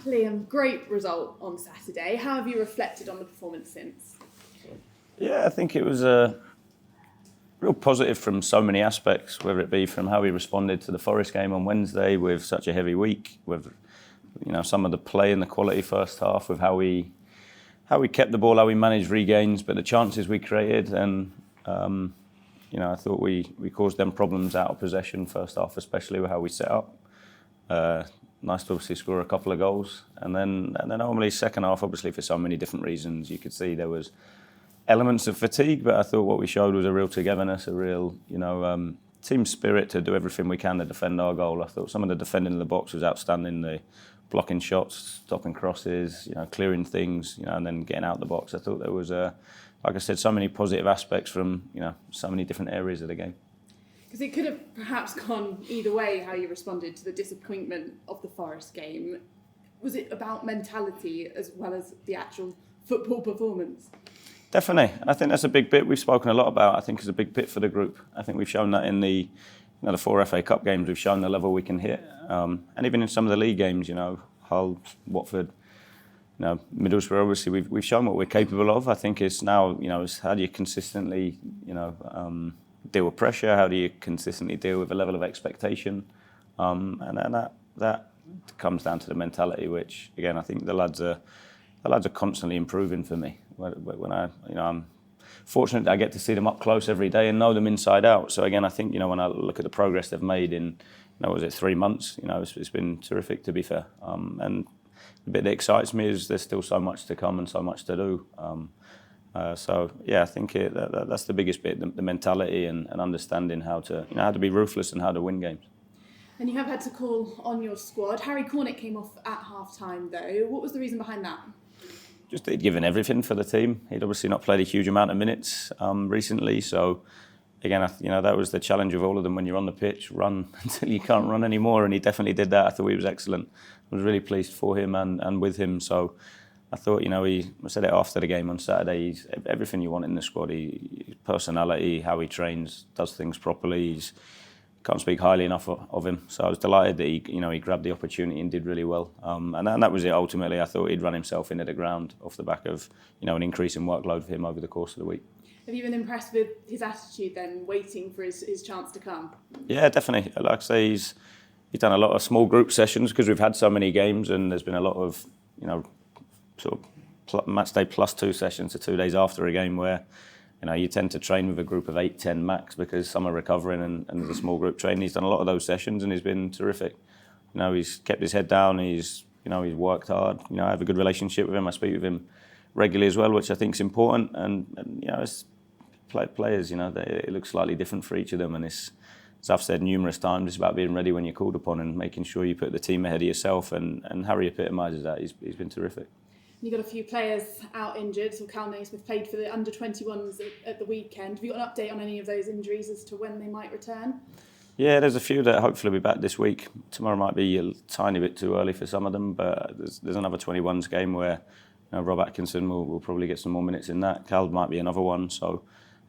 Liam, great result on Saturday. How have you reflected on the performance since? Yeah, I think it was a real positive from so many aspects, whether it be from how we responded to the Forest game on Wednesday with such a heavy week, with some of the play and the quality first half, with how we kept the ball, how we managed regains, but the chances we created, and I thought we caused them problems out of possession first half, especially with how we set up. Nice to obviously score a couple of goals, and then normally second half, obviously for so many different reasons, you could see there was elements of fatigue, but I thought what we showed was a real togetherness, a real team spirit to do everything we can to defend our goal. I thought some of the defending in the box was outstanding. The blocking shots, stopping crosses, clearing things, and then getting out the box. I thought there was like I said, so many positive aspects from so many different areas of the game. Because it could have perhaps gone either way, how you responded to the disappointment of the Forest game. Was it about mentality as well as the actual football performance? Definitely. I think that's a big bit we've spoken a lot about. I think it's a big bit for the group. I think we've shown that in the 4 FA Cup games. We've shown the level we can hit. And even in some of the league games, Hull, Watford, Middlesbrough, obviously we've shown what we're capable of. I think it's now, it's how do you consistently, deal with pressure? How do you consistently deal with a level of expectation? And that comes down to the mentality, which again I think the lads are constantly improving for me. When I'm fortunate that I get to see them up close every day and know them inside out. So again, I think when I look at the progress they've made in 3 months, it's been terrific, to be fair. And the bit that excites me is there's still so much to come and so much to do. So yeah, I think that's the biggest bit: the mentality and understanding how to be ruthless and how to win games. And you have had to call on your squad. Harry Cornick came off at half-time though. What was the reason behind that? Just he'd given everything for the team. He'd obviously not played a huge amount of minutes recently, so again, that was the challenge of all of them. When you're on the pitch, run until you can't run anymore, and he definitely did that. I thought he was excellent. I was really pleased for him and with him. So I thought, I said it after the game on Saturday, he's everything you want in the squad. His personality, how he trains, does things properly. Can't speak highly enough of him. So I was delighted that he grabbed the opportunity and did really well. And that was it ultimately. I thought he'd run himself into the ground off the back of an increase in workload for him over the course of the week. Have you been impressed with his attitude then, waiting for his chance to come? Yeah, definitely. Like I say, he's done a lot of small group sessions because we've had so many games, and there's been a lot of sort of match day plus 2 sessions, so 2 days after a game, where you tend to train with a group of 8, 10 max because some are recovering and there's a small group training. He's done a lot of those sessions and he's been terrific. He's kept his head down. He's worked hard. I have a good relationship with him. I speak with him regularly as well, which I think is important. And it's players. It looks slightly different for each of them. And it's, as I've said numerous times, it's about being ready when you're called upon and making sure you put the team ahead of yourself. And Harry epitomises that. He's been terrific. You've got a few players out injured. So Cal Naismith played for the under-21s at the weekend. Have you got an update on any of those injuries as to when they might return? Yeah, there's a few that hopefully will be back this week. Tomorrow might be a tiny bit too early for some of them, but there's another 21s game where Rob Atkinson will probably get some more minutes in that. Cal might be another one. So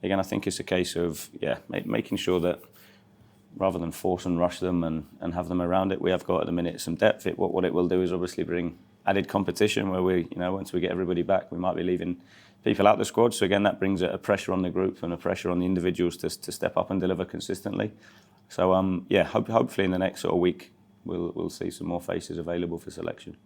again, I think it's a case of making sure that rather than force and rush them and have them around it, we have got at the minute some depth. What it will do is obviously bring added competition where we, once we get everybody back, we might be leaving people out the squad. So again, that brings a pressure on the group and a pressure on the individuals to step up and deliver consistently. So hopefully in the next sort of week, we'll see some more faces available for selection.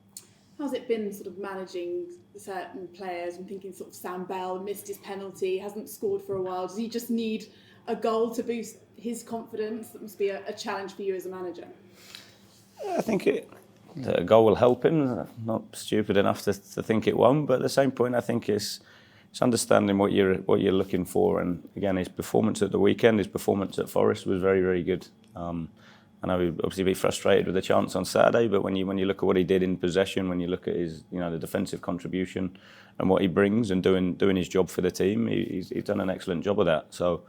How's it been sort of managing certain players? I'm thinking sort of Sam Bell missed his penalty, hasn't scored for a while. Does he just need a goal to boost his confidence? That must be a challenge for you as a manager. I think a goal will help him. I'm not stupid enough to think it won't, but at the same point, I think it's understanding what you're looking for. And again, his performance at the weekend, his performance at Forest was very, very good. I know he'd obviously be frustrated with the chance on Saturday, but when you look at what he did in possession, when you look at his the defensive contribution and what he brings and doing his job for the team, he's done an excellent job of that. So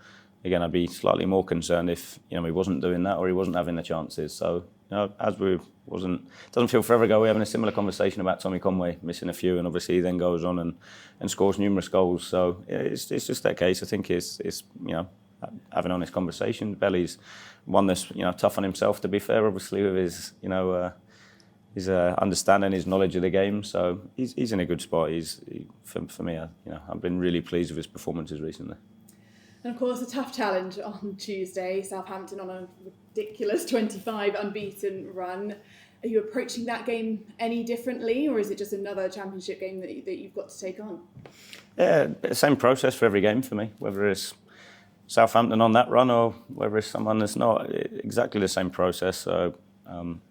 again, I'd be slightly more concerned if he wasn't doing that or he wasn't having the chances. So doesn't feel forever ago, we're having a similar conversation about Tommy Conway missing a few, and obviously he then goes on and scores numerous goals. So it's just that case. I think it's having honest conversations. Belly's one that's tough on himself, to be fair, obviously with his understanding, his knowledge of the game. So he's in a good spot. For me, I've been really pleased with his performances recently. And of course, a tough challenge on Tuesday. Southampton on a ridiculous 25 unbeaten run. Are you approaching that game any differently, or is it just another championship game that you've got to take on? Yeah, same process for every game for me, whether it's Southampton on that run or whether it's someone that's not. Exactly the same process. So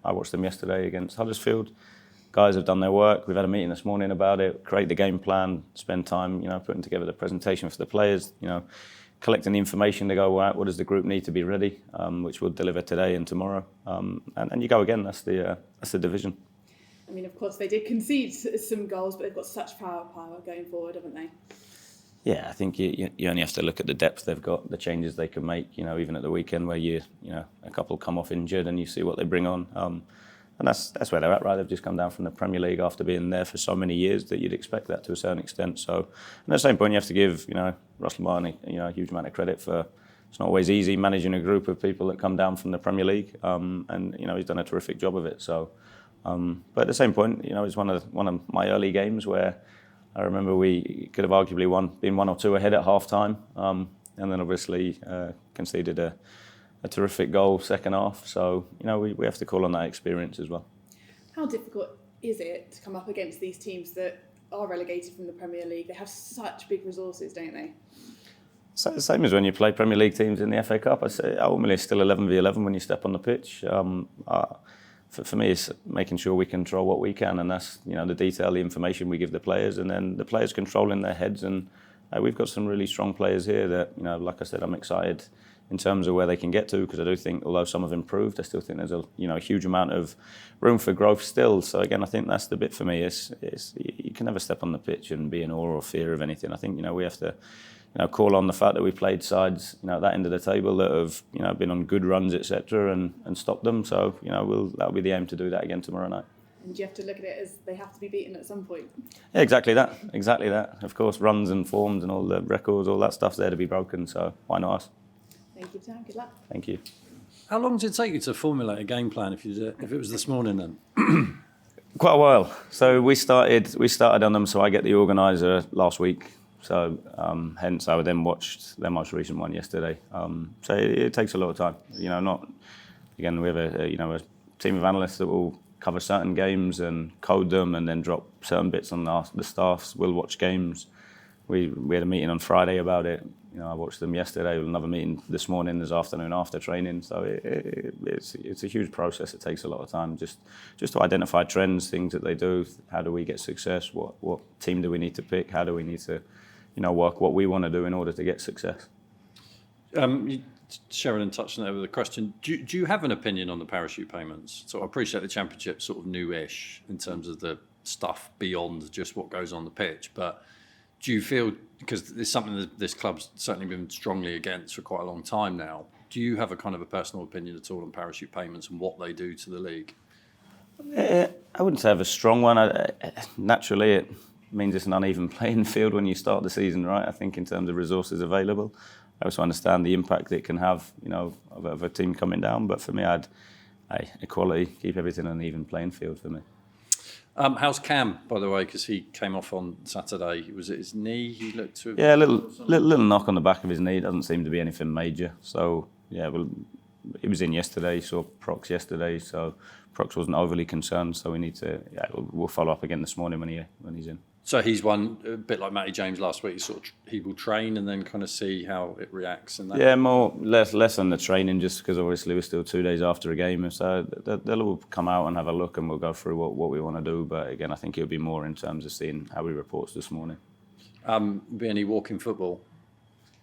I watched them yesterday against Huddersfield. Guys have done their work. We've had a meeting this morning about it. Create the game plan, spend time, putting together the presentation for the players. Collecting the information to go, what does the group need to be ready, which we'll deliver today and tomorrow. And you go again. That's the division. I mean, of course, they did concede some goals, but they've got such power going forward, haven't they? Yeah, I think you only have to look at the depth they've got, the changes they can make. Even at the weekend where a couple come off injured and you see what they bring on. And that's where they're at, right? They've just come down from the Premier League after being there for so many years that you'd expect that to a certain extent. So, and at the same point, you have to give Russell Martin a huge amount of credit for. It's not always easy managing a group of people that come down from the Premier League, and he's done a terrific job of it. So, but at the same point, it's one of my early games where I remember we could have arguably been 1 or 2 ahead at half time, and then obviously conceded a terrific goal second half. So, we have to call on that experience as well. How difficult is it to come up against these teams that are relegated from the Premier League? They have such big resources, don't they? So the same as when you play Premier League teams in the FA Cup. I say ultimately it's still 11v11 when you step on the pitch. For me, it's making sure we control what we can, and that's the detail, the information we give the players, and then the players controlling their heads. And we've got some really strong players here that like I said, I'm excited in terms of where they can get to, because I do think, although some have improved, I still think there's a huge amount of room for growth still. So again, I think that's the bit for me. Is you can never step on the pitch and be in awe or fear of anything. I think we have to call on the fact that we played sides at that end of the table that have been on good runs, etc., and stop them. So that'll be the aim to do that again tomorrow night. And you have to look at it as they have to be beaten at some point. Yeah, exactly that. Of course, runs and forms and all the records, all that stuff's there to be broken. So why not us? Thank you, Sam. Good luck. Thank you. How long did it take you to formulate a game plan if it was this morning then? Quite a while. So we started on them. So I get the organiser last week. So hence I then watched their most recent one yesterday. So it takes a lot of time. We have a team of analysts that will cover certain games and code them and then drop certain bits on the staffs. We'll watch games. We had a meeting on Friday about it. I watched them yesterday. We'll have another meeting this morning, this afternoon after training. So it's a huge process. It takes a lot of time just to identify trends, things that they do. How do we get success? What team do we need to pick? How do we need to work what we want to do in order to get success? Sheridan touched on that with a question. Do you have an opinion on the parachute payments? So I appreciate the Championship sort of newish in terms of the stuff beyond just what goes on the pitch, but do you feel, because it's something that this club's certainly been strongly against for quite a long time now, do you have a kind of a personal opinion at all on parachute payments and what they do to the league? I wouldn't say I have a strong one. Naturally, it means it's an uneven playing field when you start the season, right? I think in terms of resources available. I also understand the impact it can have, of a team coming down. But for me, equality, keep everything on an even playing field for me. How's Cam, by the way, because he came off on Saturday? Was it his knee he looked to? Yeah, a little knock on the back of his knee. It doesn't seem to be anything major. So, yeah, well, he was in yesterday, saw Prox yesterday, so Prox wasn't overly concerned. So we'll follow up again this morning when he's in. So he's one, a bit like Matty James last week, he will train and then kind of see how it reacts. And that. Yeah, less on the training, just because obviously we're still 2 days after a game. So they'll all come out and have a look and we'll go through what we want to do. But again, I think it'll be more in terms of seeing how he reports this morning. Be any walking football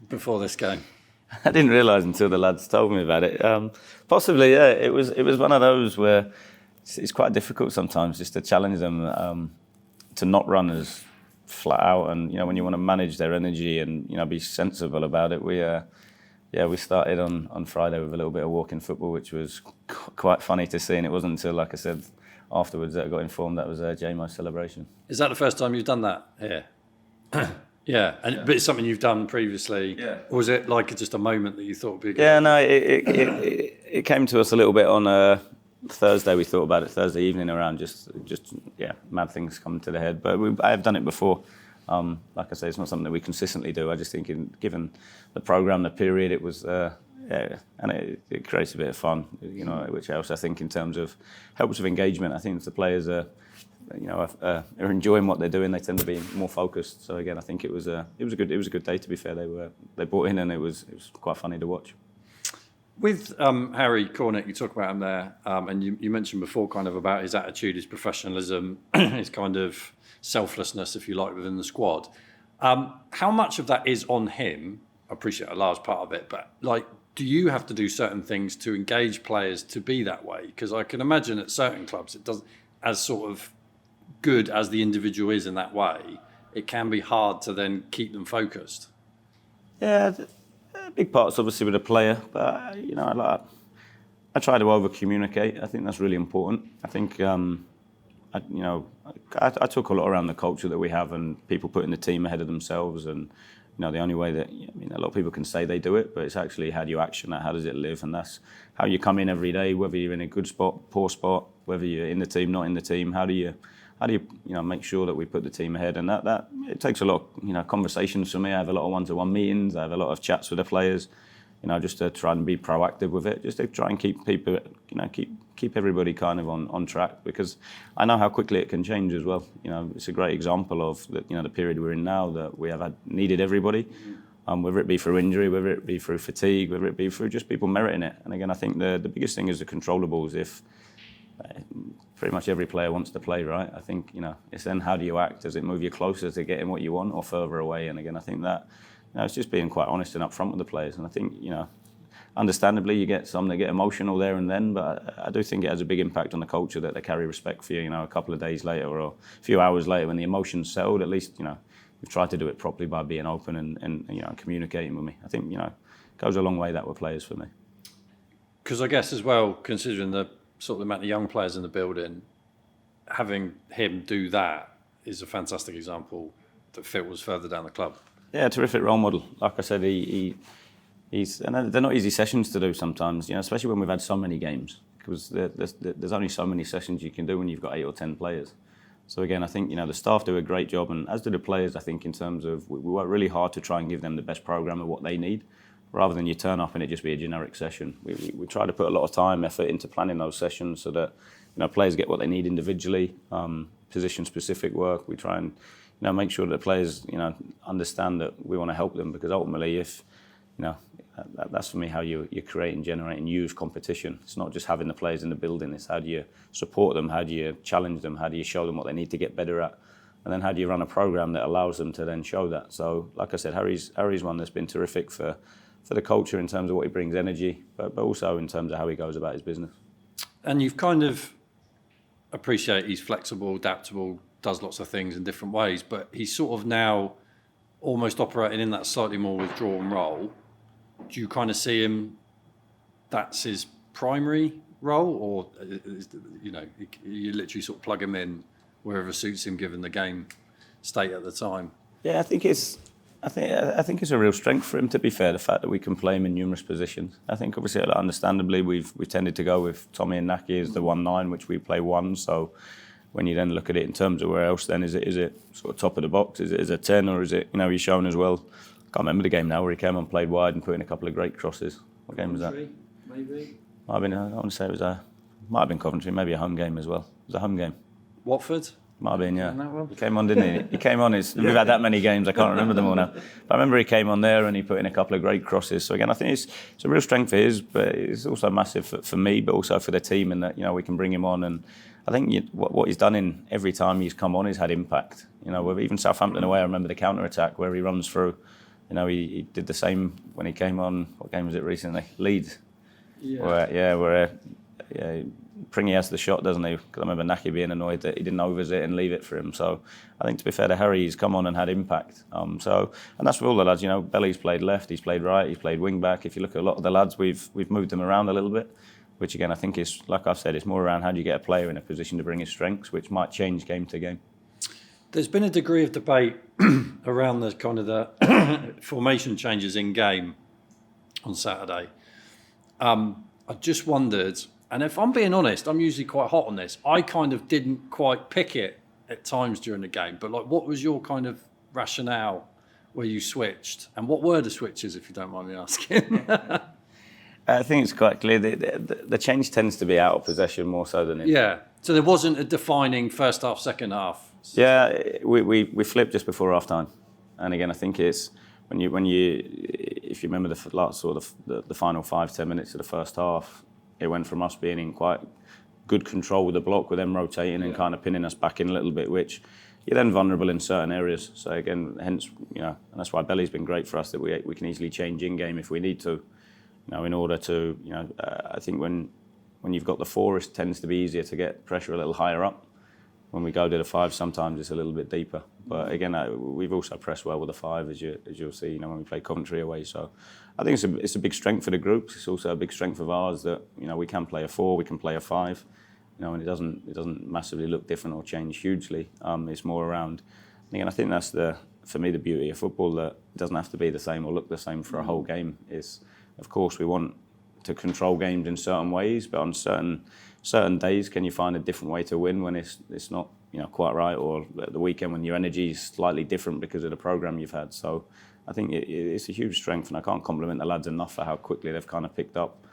before this game? I didn't realise until the lads told me about it. Possibly, yeah. It was one of those where it's quite difficult sometimes just to challenge them. To not run as flat out, and when you want to manage their energy and be sensible about it, we started on Friday with a little bit of walking football, which was quite funny to see, and it wasn't until, like I said, afterwards that I got informed that was JMO's celebration. Is that the first time you've done that here? Yeah, but it's something you've done previously. Yeah. Or was it like just a moment that you thought would be good? Yeah, no, it came to us a little bit on Thursday we thought about it. Thursday evening around just mad things come to the head. But I have done it before. Like I say, it's not something that we consistently do. I just think, given the program, the period, it was. And it creates a bit of fun, which else I think in terms of helps with engagement. I think if the players are enjoying what they're doing, they tend to be more focused. So again, I think it was a good day. To be fair, they bought in, and it was quite funny to watch. With Harry Cornick, you talk about him there, and you mentioned before kind of about his attitude, his professionalism, his kind of selflessness, if you like, within the squad. How much of that is on him? I appreciate a large part of it, but do you have to do certain things to engage players to be that way? Because I can imagine at certain clubs, it doesn't, as sort of good as the individual is in that way, it can be hard to then keep them focused. Yeah, big parts obviously with a player, but I try to over communicate. I think that's really important. I think I talk a lot around the culture that we have and people putting the team ahead of themselves, and the only way that, a lot of people can say they do it, but it's actually how do you action that, how does it live, and that's how you come in every day, whether you're in a good spot, poor spot, whether you're in the team, not in the team, how do you make sure that we put the team ahead, and that it takes a lot of, conversations for me. I have a lot of one-to-one meetings, I have a lot of chats with the players, just to try and be proactive with it, just to try and keep people, keep everybody kind of on track, because I know how quickly it can change as well. It's a great example of the period we're in now, that we have needed everybody, whether it be through injury, whether it be through fatigue, whether it be through just people meriting it. And again, I think the biggest thing is the controllables. If pretty much every player wants to play, right? I think, it's then how do you act? Does it move you closer to getting what you want or further away? And again, I think that it's just being quite honest and upfront with the players. And I think, understandably, you get some that get emotional there and then, but I do think it has a big impact on the culture that they carry respect for you, a couple of days later or a few hours later when the emotions settled. At least, we've tried to do it properly by being open and communicating with me. I think, it goes a long way that with players for me. Because I guess as well, considering the sort of amount of young players in the building, having him do that is a fantastic example that filters further down the club. Yeah, terrific role model. Like I said, he's and they're not easy sessions to do sometimes, especially when we've had so many games, because there's only so many sessions you can do when you've got 8 or 10 players. So again, I think the staff do a great job, and as do the players. I think in terms of we work really hard to try and give them the best program of what they need, rather than you turn up and it just be a generic session. We try to put a lot of time, effort into planning those sessions so that players get what they need individually, position-specific work. We try and make sure that the players understand that we want to help them, because ultimately, if that's for me how you create and generate and use competition. It's not just having the players in the building. It's how do you support them, how do you challenge them, how do you show them what they need to get better at, and then how do you run a program that allows them to then show that. So like I said, Harry's one that's been terrific for the culture in terms of what he brings energy, but also in terms of how he goes about his business. And you've kind of appreciate he's flexible, adaptable, does lots of things in different ways, but he's sort of now almost operating in that slightly more withdrawn role. Do you kind of see him, that's his primary role, or you literally sort of plug him in wherever suits him given the game state at the time? Yeah, I think it's a real strength for him, to be fair, the fact that we can play him in numerous positions. I think obviously, understandably, we've tended to go with Tommy and Naki as the 1-9, which we play 1. So when you then look at it in terms of where else, then is it sort of top of the box? Is it 10, or is it he's shown as well? I can't remember the game now where he came on, played wide and put in a couple of great crosses. What game was that? Maybe. Might have been. I want to say might have been Coventry, maybe a home game as well. It was a home game. Watford. Might have been, yeah. He came on, didn't he? He came on. We've had that many games, I can't remember them all now. But I remember he came on there and he put in a couple of great crosses. So again, I think it's a real strength for his, but it's also massive for me, but also for the team, in that we can bring him on. And I think what he's done in every time he's come on has had impact. With even Southampton away, I remember the counter attack where he runs through. He did the same when he came on. What game was it recently? Leeds. Yeah. Where Pringy has the shot, doesn't he? Because I remember Naki being annoyed that he didn't overzit and leave it for him. So I think, to be fair to Harry, he's come on and had impact. And that's for all the lads. Belly's played left, he's played right, he's played wing back. If you look at a lot of the lads, we've moved them around a little bit, which again I think is, like I've said, it's more around how do you get a player in a position to bring his strengths, which might change game to game. There's been a degree of debate around the kind of the formation changes in game on Saturday. I just wondered And if I'm being honest, I'm usually quite hot on this. I kind of didn't quite pick it at times during the game. But like, what was your kind of rationale where you switched? And what were the switches, if you don't mind me asking? I think it's quite clear. The change tends to be out of possession more so than in. Yeah. So there wasn't a defining first half, second half. Yeah, we flipped just before half time, and again I think it's when you if you remember the last sort of the final 5-10 minutes of the first half, it went from us being in quite good control with the block, with them rotating and kind of pinning us back in a little bit, which you're then vulnerable in certain areas. So again, hence and that's why Belly's been great for us, that we can easily change in game if we need to. In order to, I think when you've got the 4, it tends to be easier to get pressure a little higher up. When we go to the 5, sometimes it's a little bit deeper. But again, we've also pressed well with the 5, as you'll see, when we play Coventry away. So I think it's a big strength for the group. It's also a big strength of ours that we can play a 4, we can play a 5, and it doesn't massively look different or change hugely. It's more around. Again, I think that's for me the beauty of football, that it doesn't have to be the same or look the same for a whole game. Of course, we want to control games in certain ways, but on certain days, can you find a different way to win when it's not quite right, or at the weekend when your energy is slightly different because of the programme you've had. So I think it's a huge strength, and I can't compliment the lads enough for how quickly they've kind of picked up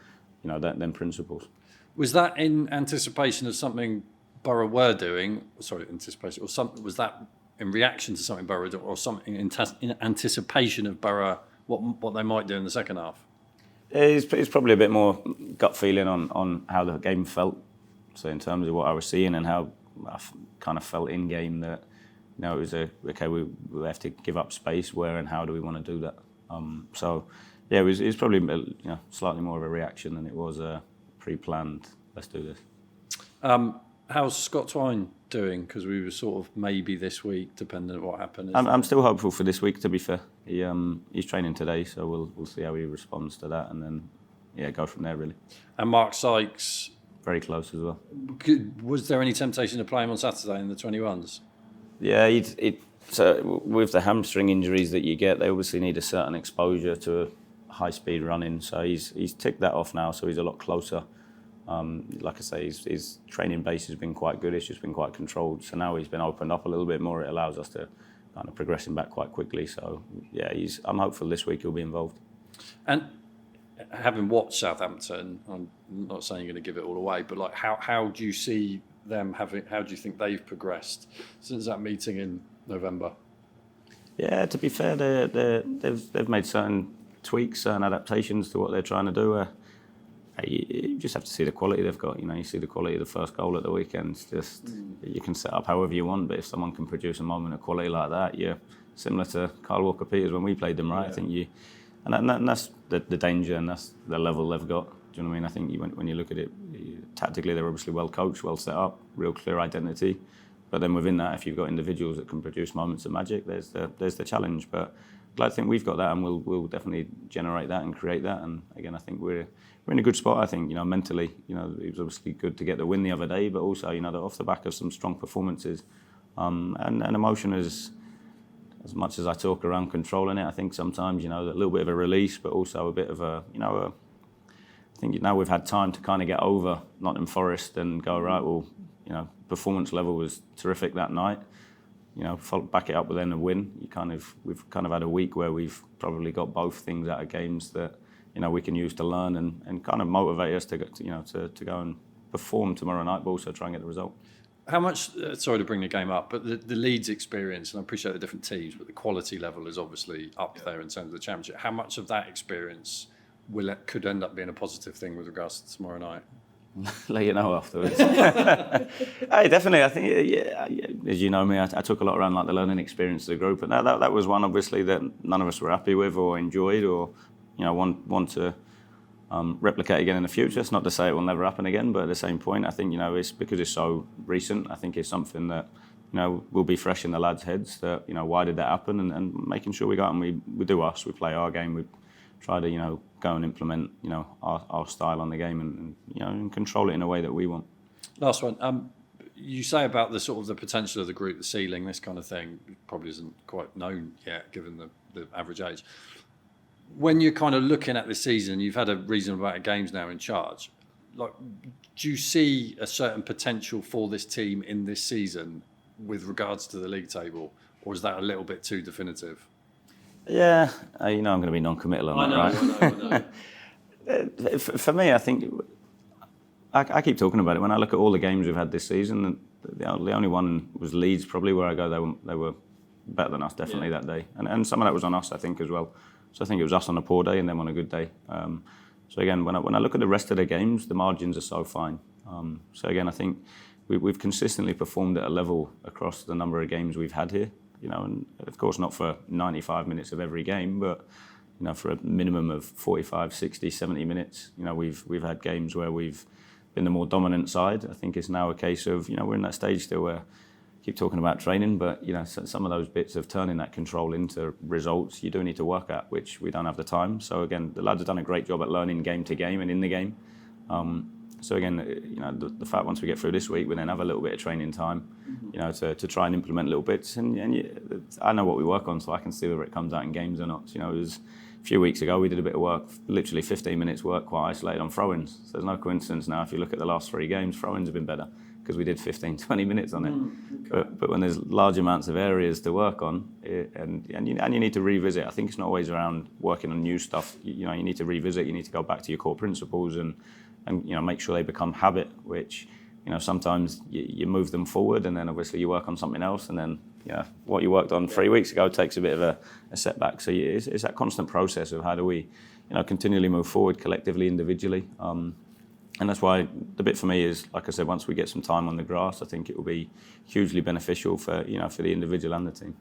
them principles. Was that in anticipation of something Borough were doing? Sorry, anticipation, or something? Was that in reaction to something Borough did, or something in anticipation of Borough what they might do in the second half? It's probably a bit more gut feeling on how the game felt. So in terms of what I was seeing and how I kind of felt in game, that it was we have to give up space. Where and how do we want to do that? So yeah, it was probably slightly more of a reaction than it was a pre-planned. Let's do this. How's Scott Twine doing? Because we were sort of maybe this week, depending on what happened. I'm still hopeful for this week, to be fair. He's training today, so we'll see how he responds to that, and then go from there really. And Mark Sykes, very close as well. Was there any temptation to play him on Saturday in the 21s? Yeah, so with the hamstring injuries that you get, they obviously need a certain exposure to high speed running. So he's ticked that off now, so he's a lot closer. Like I say, his training base has been quite good. It's just been quite controlled. So now he's been opened up a little bit more. It allows us to kind of progress him back quite quickly. So yeah, I'm hopeful this week he'll be involved. And having watched Southampton, I'm not saying you're going to give it all away, but like how do you see them how do you think they've progressed since that meeting in November? Yeah, to be fair, they've made certain tweaks, certain adaptations to what they're trying to do. You just have to see the quality they've got. You see the quality of the first goal at the weekend. It's just you can set up however you want, but if someone can produce a moment of quality like that, you're similar to Kyle Walker-Peters when we played them, right? Yeah. I think and that's the danger, and that's the level they've got. Do you know what I mean? I think when you look at it, tactically they're obviously well coached, well set up, real clear identity. But then within that, if you've got individuals that can produce moments of magic, there's the challenge. But I think we've got that, and we'll definitely generate that and create that. And again, I think we're in a good spot. I think mentally, it was obviously good to get the win the other day, but also off the back of some strong performances, and emotion is. As much as I talk around controlling it, I think sometimes, a little bit of a release, but also a bit of I think now we've had time to kind of get over Nottingham Forest and go, right, well, performance level was terrific that night. Back it up with then a win. We've kind of had a week where we've probably got both things out of games that, we can use to learn and kind of motivate us to go and perform tomorrow night, but also try and get the result. How much, sorry to bring the game up, but the Leeds experience, and I appreciate the different teams, but the quality level is obviously up there in terms of the Championship. How much of that experience could end up being a positive thing with regards to tomorrow night? Let you know afterwards. Hey, definitely. I think, as you know me, I took a lot around like the learning experience of the group, and that was one obviously that none of us were happy with or enjoyed or want to replicate again in the future. It's not to say it will never happen again, but at the same point, I think it's because it's so recent. I think it's something that will be fresh in the lads' heads. That why did that happen, and making sure we go out and we do us. We play our game. We try to go and implement our style on the game and control it in a way that we want. Last one. You say about the sort of the potential of the group, the ceiling, this kind of thing, probably isn't quite known yet, given the average age. When you're kind of looking at this season, you've had a reasonable amount of games now in charge. like, do you see a certain potential for this team in this season with regards to the league table, or is that a little bit too definitive? Yeah, I'm going to be non-committal on that, right? I know. For me, I think I keep talking about it. When I look at all the games we've had this season, the only one was Leeds, probably, where I go they were better than us definitely that day, and some of that was on us, I think, as well. So I think it was us on a poor day and them on a good day. So again, when I look at the rest of the games, the margins are so fine. So again, I think we've consistently performed at a level across the number of games we've had here. And of course not for 95 minutes of every game, but for a minimum of 45, 60, 70 minutes. We've had games where we've been the more dominant side. I think it's now a case of we're in that stage still where I keep talking about training, but some of those bits of turning that control into results you do need to work at, which we don't have the time. So again, the lads have done a great job at learning game to game and in the game. So again, the fact once we get through this week, we then have a little bit of training time, to try and implement little bits. And I know what we work on, so I can see whether it comes out in games or not. It was a few weeks ago we did a bit of work, literally 15 minutes work, quite isolated on throw-ins. So there's no coincidence now. If you look at the last 3 games, throw-ins have been better because we did 15, 20 minutes on it. Okay. But when there's large amounts of areas to work on, and you need to revisit. I think it's not always around working on new stuff. You need to revisit. You need to go back to your core principles and make sure they become habit, which sometimes you move them forward and then obviously you work on something else, and then what you worked on 3 weeks ago takes a bit of a setback. So it's that constant process of how do we continually move forward collectively, individually, and that's why the bit for me is, like I said, once we get some time on the grass, I think it will be hugely beneficial for for the individual and the team.